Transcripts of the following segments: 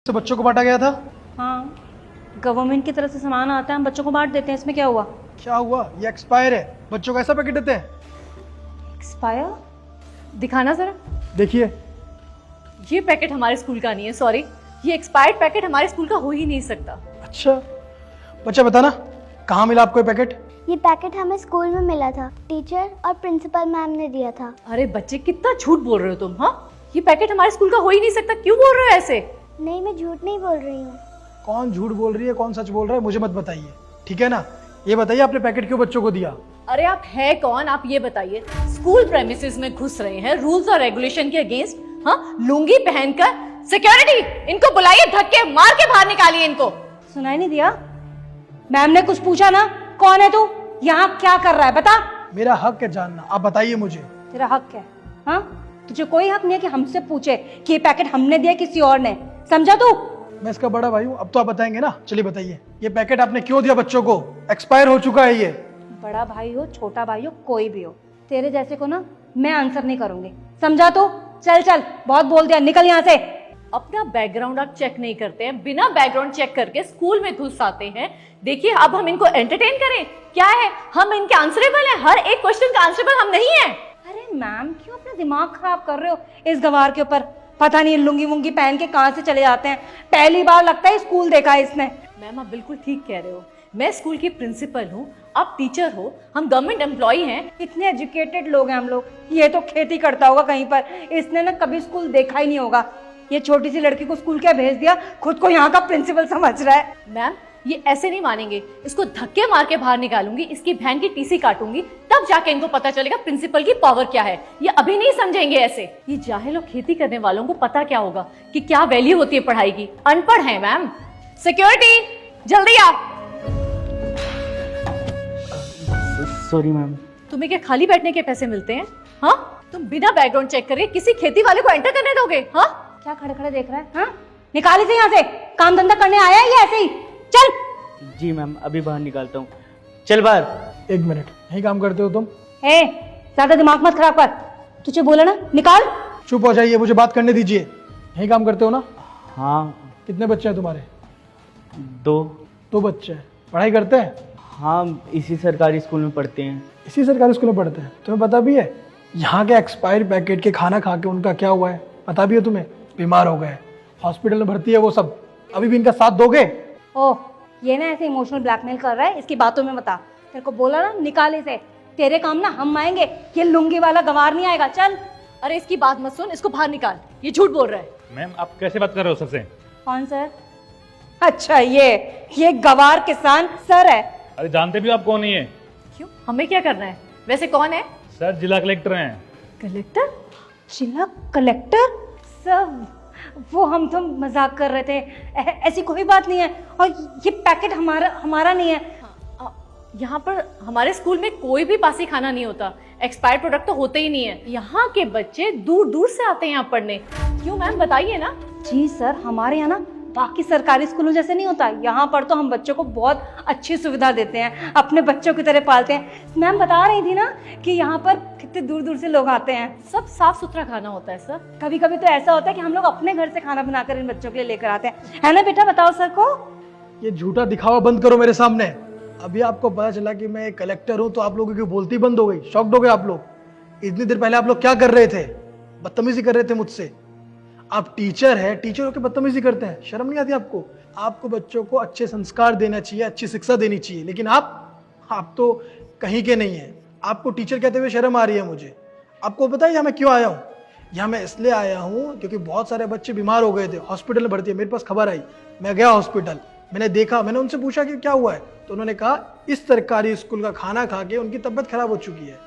तो बच्चों को बांटा गया था। हाँ, गवर्नमेंट की तरफ से सामान आता है, हम बच्चों को बांट देते हैं, इसमें क्या हुआ? क्या हुआ? ये एक्सपायर है, बच्चों को ऐसा पैकेट देते हैं? एक्सपायर? दिखाना जरा। देखिए, ये पैकेट हमारे स्कूल का नहीं है, सॉरी। ये एक्सपायर्ड पैकेट हमारे स्कूल का हो ही नहीं सकता। अच्छा बच्चा बताना, कहाँ मिला आपको ये पैकेट? ये पैकेट हमें स्कूल में मिला था, टीचर और प्रिंसिपल मैम ने दिया था। अरे बच्चे, कितना झूठ बोल रहे हो तुम। हाँ, ये पैकेट हमारे स्कूल का हो ही नहीं सकता, क्यों बोल रहे हो ऐसे? नहीं, मैं झूठ नहीं बोल रही हूँ। कौन झूठ बोल रही है, कौन सच बोल रहा है, मुझे मत बताइए, ठीक है ना? ये बताइए आपने पैकेट क्यों बच्चों को दिया? अरे आप है कौन, आप ये बताइए। स्कूल प्रेमिसेस में घुस रहे हैं रूल्स और रेगुलेशन के अगेंस्ट, हाँ, लुंगी पहनकर। सिक्योरिटी, इनको बुलाइए, धक्के मार के बाहर निकालिए इनको। सुनाई नहीं दिया? मैम ने कुछ पूछा ना? कौन है तू? यहाँ क्या कर रहा है बता? मेरा हक है जानना, आप बताइए मुझे। तेरा हक है? हाँ, तुझे कोई हक नहीं है कि हमसे पूछे कि ये पैकेट हमने दिया किसी और ने, समझा तू? मैं इसका बड़ा भाई हूँ, अब तो आप बताएंगे ना। चलिए बताइए, ये पैकेट आपने क्यों दिया बच्चों को? एक्सपायर हो चुका है ये। बड़ा भाई हो, छोटा भाई हो, कोई भी हो, तेरे जैसे को ना मैं आंसर नहीं करूंगी, समझा तू? चल चल, बहुत बोल दिया, निकल यहाँ से। अपना बैकग्राउंड आप चेक नहीं करते हैं, बिना बैकग्राउंड चेक करके स्कूल में घुस आते हैं। देखिए, अब हम इनको एंटरटेन करें? क्या है, हम इनके आंसरेबल हैं? हर एक क्वेश्चन का आंसरेबल हम नहीं हैं। अरे मैम, क्यों अपना दिमाग खराब कर रहे हो इस गवार के ऊपर? पता नहीं लुंगी वुंगी पहन के कहाँ से चले जाते हैं, पहली बार लगता है स्कूल देखा है इसने। मैम, आप बिल्कुल ठीक कह रहे हो। मैं स्कूल की प्रिंसिपल हूँ, आप टीचर हो, हम गवर्नमेंट एम्प्लॉई हैं। इतने एजुकेटेड लोग हैं हम लोग, ये तो खेती करता होगा कहीं पर, इसने ना कभी स्कूल देखा ही नहीं होगा। ये छोटी सी लड़की को स्कूल क्या भेज दिया, खुद को यहाँ का प्रिंसिपल समझ रहा है। मैम, ये ऐसे नहीं मानेंगे, इसको धक्के मार के बाहर निकालूंगी, इसकी बहन की टीसी काटूंगी, तब जाके इनको पता चलेगा प्रिंसिपल की पावर क्या है। ये अभी नहीं समझेंगे ऐसे। ये जाहिल और खेती करने वालों को पता क्या होगा कि क्या वैल्यू होती है पढ़ाई की। अनपढ़ है मैम। सिक्योरिटी, जल्दी आ। Sorry ma'am. तुम्हें क्या खाली बैठने के पैसे मिलते हैं? हाँ, तुम बिना बैकग्राउंड चेक करके किसी खेती वाले को एंटर करने दोगे? हाँ, क्या खड़े खड़े देख रहा है? हाँ, निकाल इसे यहाँ से, काम धंधा करने आया है ये ऐसे ही? चल। जी मैम, अभी बाहर निकालता हूँ। चल बाहर। एक मिनट, यही काम करते हो तुम? ए, ज्यादा दिमाग मत खराब कर, तुझे बोला ना निकाल। चुप हो जाइए, मुझे बात करने दीजिए। यही काम करते हो ना? हाँ। कितने बच्चे हैं तुम्हारे? 2। 2 बच्चे हैं, पढ़ाई करते हैं? हाँ, इसी सरकारी स्कूल में पढ़ते हैं। इसी सरकारी स्कूल में पढ़ते हैं? तुम्हें पता भी है यहाँ के एक्सपायर पैकेट के खाना खा के उनका क्या हुआ है? पता भी है तुम्हें? बीमार हो गए, हॉस्पिटल में भर्ती है वो सब। अभी भी इनका साथ दोगे? ओह, ये ना ऐसे इमोशनल ब्लैकमेल कर रहा है, इसकी बातों में बता। तेरे को बोला ना निकाल इसे, तेरे काम ना हम आएंगे, ये लुंगी वाला गंवार नहीं आएगा। चल। अरे इसकी बात मत सुन, इसको बाहर निकाल, ये झूठ बोल रहा है। मैम, आप कैसे बात कर रहे हो सर से? कौन सर? अच्छा, ये गंवार किसान सर है? अरे जानते भी हो आप कौन ही है? क्यों, हमें क्या करना है? वैसे कौन है? सर, जिला कलेक्टर हैं। कलेक्टर? जिला कलेक्टर? सर, वो हम तो मजाक कर रहे थे, ऐसी कोई बात नहीं है। और ये पैकेट हमारा नहीं है। यहाँ पर हमारे स्कूल में कोई भी बासी खाना नहीं होता, एक्सपायर्ड प्रोडक्ट तो होते ही नहीं है। यहाँ के बच्चे दूर दूर से आते हैं यहाँ पढ़ने। क्यों मैम, बताइए ना। जी सर, हमारे यहाँ ना बाकी सरकारी स्कूलों जैसे नहीं होता, यहाँ पर तो हम बच्चों को बहुत अच्छी सुविधा देते हैं, अपने बच्चों की तरह पालते हैं। मैम बता रही थी ना कि यहाँ पर कितने दूर दूर से लोग आते हैं। सब साफ सुथरा खाना होता है सर। कभी कभी तो ऐसा होता है कि हम लोग अपने घर से खाना बनाकर इन बच्चों के लिए लेकर आते हैं, है ना बेटा? बताओ सर को। ये झूठा दिखावा बंद करो मेरे सामने। अभी आपको पता चला कि मैं एक कलेक्टर हूँ तो आप लोगों की बोलती बंद हो गई, शॉक्ड हो गए आप लोग। इतनी देर पहले आप लोग क्या कर रहे थे? बदतमीजी कर रहे थे मुझसे। आप टीचर है, टीचर होकर बदतमीजी करते हैं, शर्म नहीं आती आपको? आपको बच्चों को अच्छे संस्कार देना चाहिए, अच्छी शिक्षा देनी चाहिए, लेकिन आप तो कहीं के नहीं है। आपको टीचर कहते हुए शर्म आ रही है मुझे। आपको पता है यहाँ मैं क्यों आया हूँ? यहाँ मैं इसलिए आया हूँ क्योंकि बहुत सारे बच्चे बीमार हो गए थे, हॉस्पिटल में भर्ती है। मेरे पास खबर आई, मैं गया हॉस्पिटल, मैंने देखा, मैंने उनसे पूछा कि क्या हुआ है, तो उन्होंने कहा इस सरकारी स्कूल का खाना खा के उनकी तबीयत खराब हो चुकी है।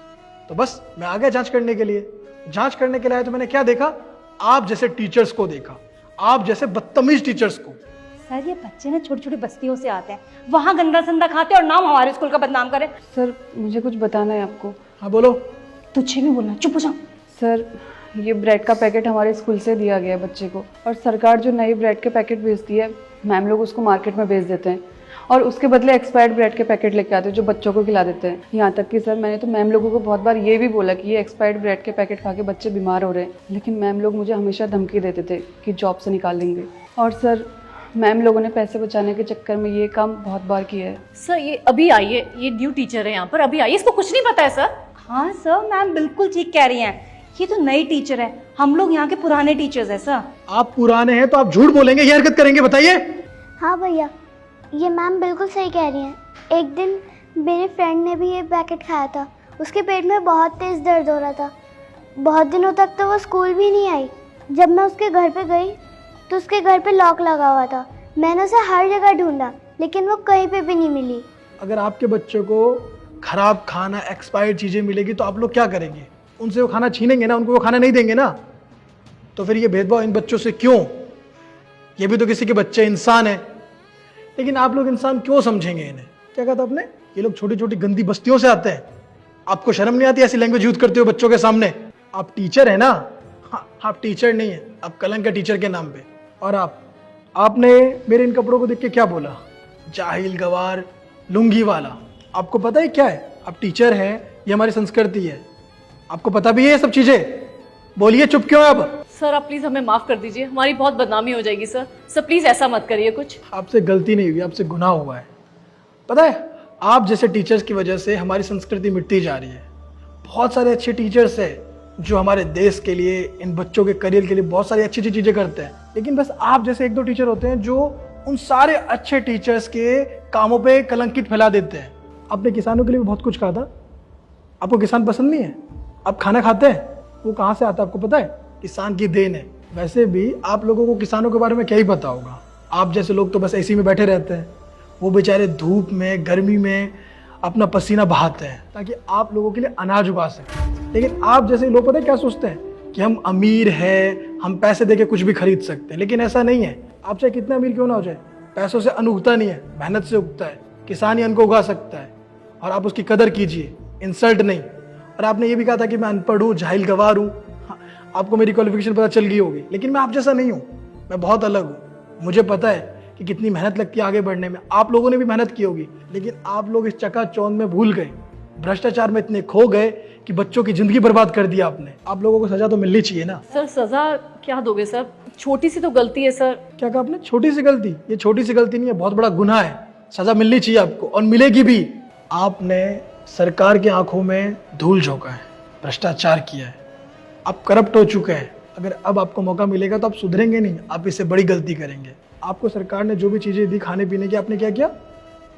तो बस मैं आ गया जांच करने के लिए। जांच करने के लिए आया तो मैंने क्या देखा? आप जैसे टीचर्स को देखा, आप जैसे बदतमीज टीचर्स को। सर, ये बच्चे ना छोटी छोटी बस्तियों से आते हैं, वहाँ गंदा संदा खाते हैं और नाम हमारे स्कूल का बदनाम करें। सर, मुझे कुछ बताना है आपको। हाँ बोलो। तुझे भी बोलना, चुप हो जा। सर, ये ब्रेड का पैकेट हमारे स्कूल से दिया गया है बच्चे को, और सरकार जो नई ब्रेड के पैकेट भेजती है, मैम लोग उसको मार्केट में बेच देते हैं और उसके बदले एक्सपायर्ड ब्रेड के पैकेट लेके आते हैं जो बच्चों को खिला देते हैं। यहाँ तक कि सर, मैंने तो मैम लोगों को बहुत बार ये भी बोला कि ये एक्सपायर्ड ब्रेड के पैकेट खा के बच्चे बीमार हो रहे हैं, लेकिन मैम लोग मुझे हमेशा धमकी देते थे कि जॉब से निकाल देंगे। और सर मैम लोगों ने पैसे बचाने के चक्कर में ये काम बहुत बार किया है। सर ये अभी आई है, ये न्यू टीचर है यहाँ पर, अभी आई है, इसको कुछ नहीं पता है सर। हाँ सर, मैम बिल्कुल ठीक कह रही हैं। ये तो नई टीचर है, हम लोग यहाँ के पुराने टीचर्स हैं सर। आप पुराने हैं तो आप झूठ बोलेंगे, ये हरकत करेंगे, बताइए। हाँ भैया, ये मैम बिल्कुल सही कह रही हैं। एक दिन मेरे फ्रेंड ने भी ये पैकेट खाया था, उसके पेट में बहुत तेज़ दर्द हो रहा था। बहुत दिनों तक तो वो स्कूल भी नहीं आई। जब मैं उसके घर पे गई तो उसके घर पे लॉक लगा हुआ था। मैंने उसे हर जगह ढूंढा लेकिन वो कहीं पे भी नहीं मिली। अगर आपके बच्चों को खराब खाना, एक्सपायर्ड चीज़ें मिलेगी तो आप लोग क्या करेंगे? उनसे वो खाना छीनेंगे ना, उनको वो खाना नहीं देंगे ना। तो फिर ये भेदभाव इन बच्चों से क्यों? ये भी तो किसी के बच्चे, इंसान है। लेकिन आप लोग इंसान क्यों समझेंगे इन्हें? क्या कहा था आपने? ये लोग छोटी छोटी गंदी बस्तियों से आते हैं। आपको शर्म नहीं आती ऐसी लैंग्वेज यूज करते हो बच्चों के सामने? आप टीचर है ना? हाँ, आप टीचर नहीं है, आप कलंक है टीचर के नाम पे। और आपने मेरे इन कपड़ों को देख के क्या बोला? जाहिल, गवार, लुंगी वाला। आपको पता है क्या है? आप टीचर हैं, ये हमारी संस्कृति है, आपको पता भी है ये सब चीजें? बोलिए, चुप क्यों है आप? सर आप प्लीज हमें माफ कर दीजिए, हमारी बहुत बदनामी हो जाएगी सर। सर प्लीज ऐसा मत करिए कुछ। आपसे गलती नहीं हुई, आपसे गुनाह हुआ है। पता है, आप जैसे टीचर्स की वजह से हमारी संस्कृति मिटती जा रही है। बहुत सारे अच्छे टीचर्स हैं जो हमारे देश के लिए, इन बच्चों के करियर के लिए बहुत सारी अच्छी अच्छी चीजें करते हैं। लेकिन बस आप जैसे एक दो टीचर होते हैं जो उन सारे अच्छे टीचर्स के कामों पे कलंकित फैला देते हैं। आपने किसानों के लिए भी बहुत कुछ कहा था। आपको किसान पसंद नहीं है? आप खाना खाते हैं, वो कहाँ से आता है आपको पता है? किसान की देन है। वैसे भी आप लोगों को किसानों के बारे में क्या ही पता होगा। आप जैसे लोग तो बस एसी में बैठे रहते हैं। वो बेचारे धूप में, गर्मी में अपना पसीना बहाते हैं ताकि आप लोगों के लिए अनाज उगा सकें। लेकिन आप जैसे लोग पता है क्या सोचते हैं? कि हम अमीर हैं, हम पैसे देके कुछ भी खरीद सकते हैं। लेकिन ऐसा नहीं है। आप चाहे कितने अमीर क्यों ना हो जाए, पैसों से अन्न उगता नहीं है, मेहनत से उगता है। किसान ही अन्न को उगा सकता है और आप उसकी कदर कीजिए, इंसल्ट नहीं। और आपने ये भी कहा था कि मैं अनपढ़ हूँ, जाहिल, गवार हूँ। हाँ, आपको मेरी क्वालिफिकेशन पता चल गई होगी, लेकिन मैं आप जैसा नहीं हूँ। मैं बहुत अलग हूँ। मुझे पता है कि कितनी मेहनत लगती है आगे बढ़ने में। आप लोगों ने भी मेहनत की होगी, लेकिन आप लोग इस चकाचौंध में भूल गए, भ्रष्टाचार में इतने खो गए कि बच्चों की जिंदगी बर्बाद कर दी आपने। आप लोगों को सजा तो मिलनी चाहिए ना। सर सजा क्या दोगे सर? छोटी सी तो गलती है सर। क्या कहा आपने? छोटी सी गलती? ये छोटी सी गलती नहीं है, बहुत बड़ा गुनाह है। सजा मिलनी चाहिए आपको और मिलेगी भी। आपने सरकार की आंखों में धूल झोंका है, भ्रष्टाचार किया है, आप करप्ट हो चुके हैं। अगर अब आपको मौका मिलेगा तो आप सुधरेंगे नहीं, आप इससे बड़ी गलती करेंगे। आपको सरकार ने जो भी चीज़ें दी खाने पीने की, आपने क्या किया?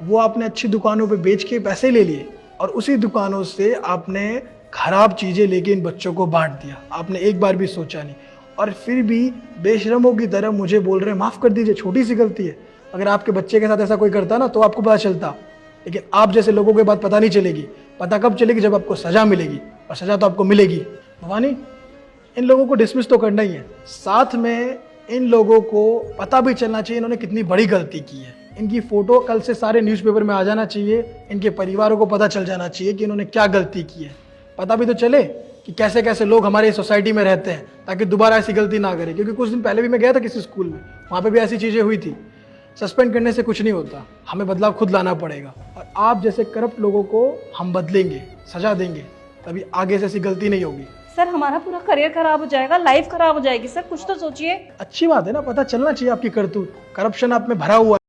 वो आपने अच्छी दुकानों पे बेच के पैसे ले लिए और उसी दुकानों से आपने खराब चीज़ें लेके इन बच्चों को बांट दिया। आपने एक बार भी सोचा नहीं और फिर भी बेशरमों की तरह मुझे बोल रहे हैं माफ़ कर दीजिए, छोटी सी गलती है। अगर आपके बच्चे के साथ ऐसा कोई करता ना तो आपको पता चलता। लेकिन आप जैसे लोगों के बात पता नहीं चलेगी। पता कब चलेगी? जब आपको सज़ा मिलेगी, और सज़ा तो आपको मिलेगी। भवानी, इन लोगों को डिसमिस तो करना ही है, साथ में इन लोगों को पता भी चलना चाहिए इन्होंने कितनी बड़ी गलती की है। इनकी फ़ोटो कल से सारे न्यूज़पेपर में आ जाना चाहिए। इनके परिवारों को पता चल जाना चाहिए कि इन्होंने क्या गलती की है। पता भी तो चले कि कैसे कैसे लोग हमारे सोसाइटी में रहते हैं, ताकि दोबारा ऐसी गलती ना करें। क्योंकि कुछ दिन पहले भी मैं गया था किसी स्कूल में, वहाँ पे भी ऐसी चीज़ें हुई थी। सस्पेंड करने से कुछ नहीं होता, हमें बदलाव खुद लाना पड़ेगा। और आप जैसे करप्ट लोगों को हम बदलेंगे, सजा देंगे, तभी आगे से ऐसी गलती नहीं होगी। सर हमारा पूरा करियर खराब हो जाएगा, लाइफ खराब हो जाएगी। सर कुछ तो सोचिए। अच्छी बात है ना, पता चलना चाहिए आपकी करतूत। करप्शन आप में भरा हुआ है।